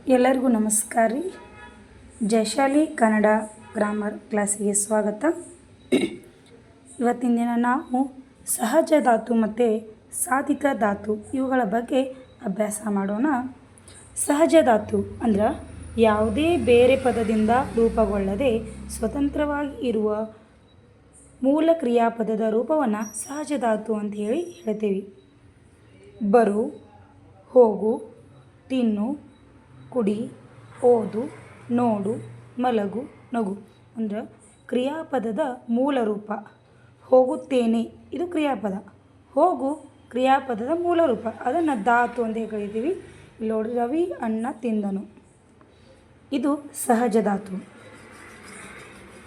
ಎಲ್ಲರಿಗೂ ನಮಸ್ಕಾರ ರೀ. ಜಯಶಾಲಿ ಕನ್ನಡ ಗ್ರಾಮರ್ ಕ್ಲಾಸಿಗೆ ಸ್ವಾಗತ. ಇವತ್ತಿನ ದಿನ ನಾವು ಸಹಜ ಧಾತು ಮತ್ತು ಸಾಧಿತ ಧಾತು ಇವುಗಳ ಬಗ್ಗೆ ಅಭ್ಯಾಸ ಮಾಡೋಣ. ಸಹಜ ಧಾತು ಅಂದ್ರೆ ಯಾವುದೇ ಬೇರೆ ಪದದಿಂದ ರೂಪುಗೊಳ್ಳದೆ ಸ್ವತಂತ್ರವಾಗಿ ಇರುವ ಮೂಲ ಕ್ರಿಯಾಪದದ ರೂಪವನ್ನು ಸಹಜ ಧಾತು ಅಂತ ಹೇಳ್ತೀವಿ. ಬರು, ಹೋಗು, ತಿನ್ನು, ಕುಡಿ, ಓದು, ನೋಡು, ಮಲಗು, ನಗು ಅಂದ್ರೆ ಕ್ರಿಯಾಪದದ ಮೂಲ ರೂಪ. ಹೋಗುತ್ತೇನೆ ಇದು ಕ್ರಿಯಾಪದ, ಹೋಗು ಕ್ರಿಯಾಪದದ ಮೂಲ ರೂಪ, ಅದನ್ನು ಧಾತು ಅಂತ ಕರಿತೀವಿ. ಇಲ್ಲಿ ನೋಡಿ, ರವಿ ಅನ್ನ ತಿಂದನು, ಇದು ಸಹಜ ಧಾತು.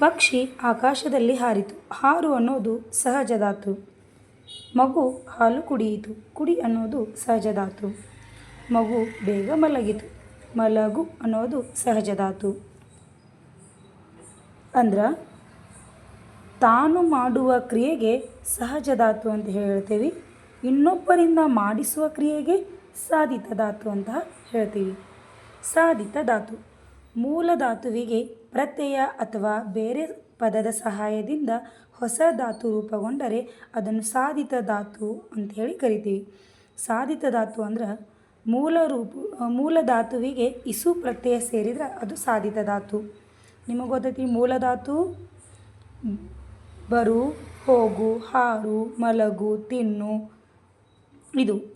ಪಕ್ಷಿ ಆಕಾಶದಲ್ಲಿ ಹಾರಿತು, ಹಾರು ಅನ್ನೋದು ಸಹಜ ಧಾತು. ಮಗು ಹಾಲು ಕುಡಿಯಿತು, ಕುಡಿ ಅನ್ನೋದು ಸಹಜ ಧಾತು. ಮಗು ಬೇಗ ಮಲಗಿತು, ಮಲಗು ಅನ್ನೋದು ಸಹಜ ಧಾತು. ಅಂದ್ರೆ ತಾನು ಮಾಡುವ ಕ್ರಿಯೆಗೆ ಸಹಜ ಧಾತು ಅಂತ ಹೇಳ್ತೀವಿ. ಇನ್ನೊಬ್ಬರಿಂದ ಮಾಡಿಸುವ ಕ್ರಿಯೆಗೆ ಸಾಧಿತ ಧಾತು ಅಂತ ಹೇಳ್ತೀವಿ. ಸಾಧಿತ ಧಾತು ಮೂಲ ಧಾತುವಿಗೆ ಪ್ರತ್ಯಯ ಅಥವಾ ಬೇರೆ ಪದದ ಸಹಾಯದಿಂದ ಹೊಸ ಧಾತು ರೂಪುಗೊಂಡರೆ ಅದನ್ನು ಸಾಧಿತ ಧಾತು ಅಂತ ಕರಿತೀವಿ. ಸಾಧಿತ ಧಾತು ಅಂದ್ರೆ ಮೂಲ ಧಾತುವಿಗೆ ಇಸು ಪ್ರತ್ಯಯ ಸೇರಿದರೆ ಅದು ಸಾಧಿತ ಧಾತು. ನಿಮಗೆ ಗೊತ್ತೈತಿ, ಮೂಲ ಧಾತು ಬರು, ಹೋಗು, ಹಾರು, ಮಲಗು, ತಿನ್ನು,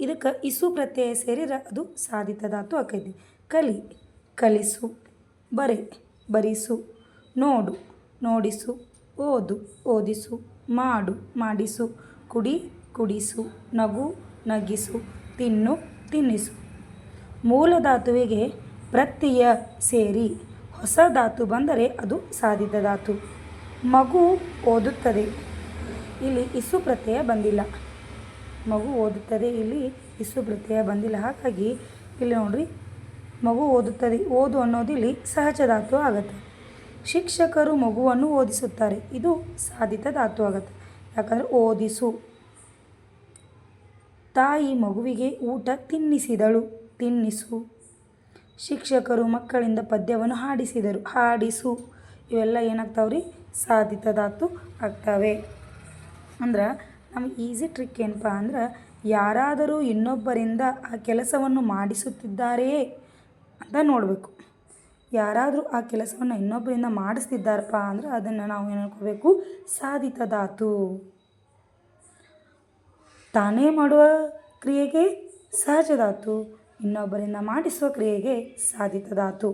ಇದಕ್ಕೆ ಇಸು ಪ್ರತ್ಯಯ ಸೇರಿದ್ರೆ ಅದು ಸಾಧಿತ ಧಾತು ಆಕೈತಿ. ಕಲಿ, ಕಲಿಸು, ಬರೆ, ಬರಿಸು, ನೋಡು, ನೋಡಿಸು, ಓದು, ಓದಿಸು, ಮಾಡು, ಮಾಡಿಸು, ಕುಡಿ, ಕುಡಿಸು, ನಗು, ನಗಿಸು, ತಿನ್ನು, ತಿನ್ನಿಸು. ಮೂಲ ಧಾತುವಿಗೆ ಪ್ರತ್ಯಯ ಸೇರಿ ಹೊಸ ಧಾತು ಬಂದರೆ ಅದು ಸಾಧಿತ ಧಾತು. ಮಗು ಓದುತ್ತದೆ, ಇಲ್ಲಿ ಇಸು ಪ್ರತ್ಯಯ ಬಂದಿಲ್ಲ. ಮಗು ಓದುತ್ತದೆ, ಇಲ್ಲಿ ಇಸು ಪ್ರತ್ಯಯ ಬಂದಿಲ್ಲ. ಹಾಗಾಗಿ ಇಲ್ಲಿ ನೋಡ್ರಿ, ಮಗು ಓದುತ್ತದೆ, ಓದು ಅನ್ನೋದು ಇಲ್ಲಿ ಸಹಜ ಧಾತು ಆಗುತ್ತೆ. ಶಿಕ್ಷಕರು ಮಗುವನ್ನು ಓದಿಸುತ್ತಾರೆ, ಇದು ಸಾಧಿತ ಧಾತು ಆಗುತ್ತೆ. ಯಾಕಂದರೆ ಓದಿಸು. ತಾಯಿ ಮಗುವಿಗೆ ಊಟ ತಿನ್ನಿಸಿದಳು, ತಿನ್ನಿಸು. ಶಿಕ್ಷಕರು ಮಕ್ಕಳಿಂದ ಪದ್ಯವನ್ನು ಹಾಡಿಸಿದರು, ಹಾಡಿಸು. ಇವೆಲ್ಲ ಏನಾಗ್ತಾವ್ರಿ, ಸಾಧಿತ ಧಾತು ಆಗ್ತವೆ. ಅಂದ್ರೆ ನಮ್ಗೆ ಈಸಿ ಟ್ರಿಕ್ ಏನಪ್ಪ ಅಂದ್ರೆ, ಯಾರಾದರೂ ಇನ್ನೊಬ್ಬರಿಂದ ಆ ಕೆಲಸವನ್ನು ಮಾಡಿಸುತ್ತಿದ್ದಾರೆಯೇ ಅಂತ ನೋಡಬೇಕು. ಯಾರಾದರೂ ಆ ಕೆಲಸವನ್ನು ಇನ್ನೊಬ್ಬರಿಂದ ಮಾಡಿಸ್ತಿದ್ದಾರಪ್ಪ ಅಂದ್ರೆ ಅದನ್ನು ನಾವು ಏನು ಅನ್ಕೋಬೇಕು, ಸಾಧಿತ ಧಾತು. ತಾನೇ ಮಾಡುವ ಕ್ರಿಯೆಗೆ ಸಹಜ ಧಾತು, ಇನ್ನೊಬ್ಬರಿಂದ ಮಾಡಿಸುವ ಕ್ರಿಯೆಗೆ ಸಾಧಿತ ಧಾತು.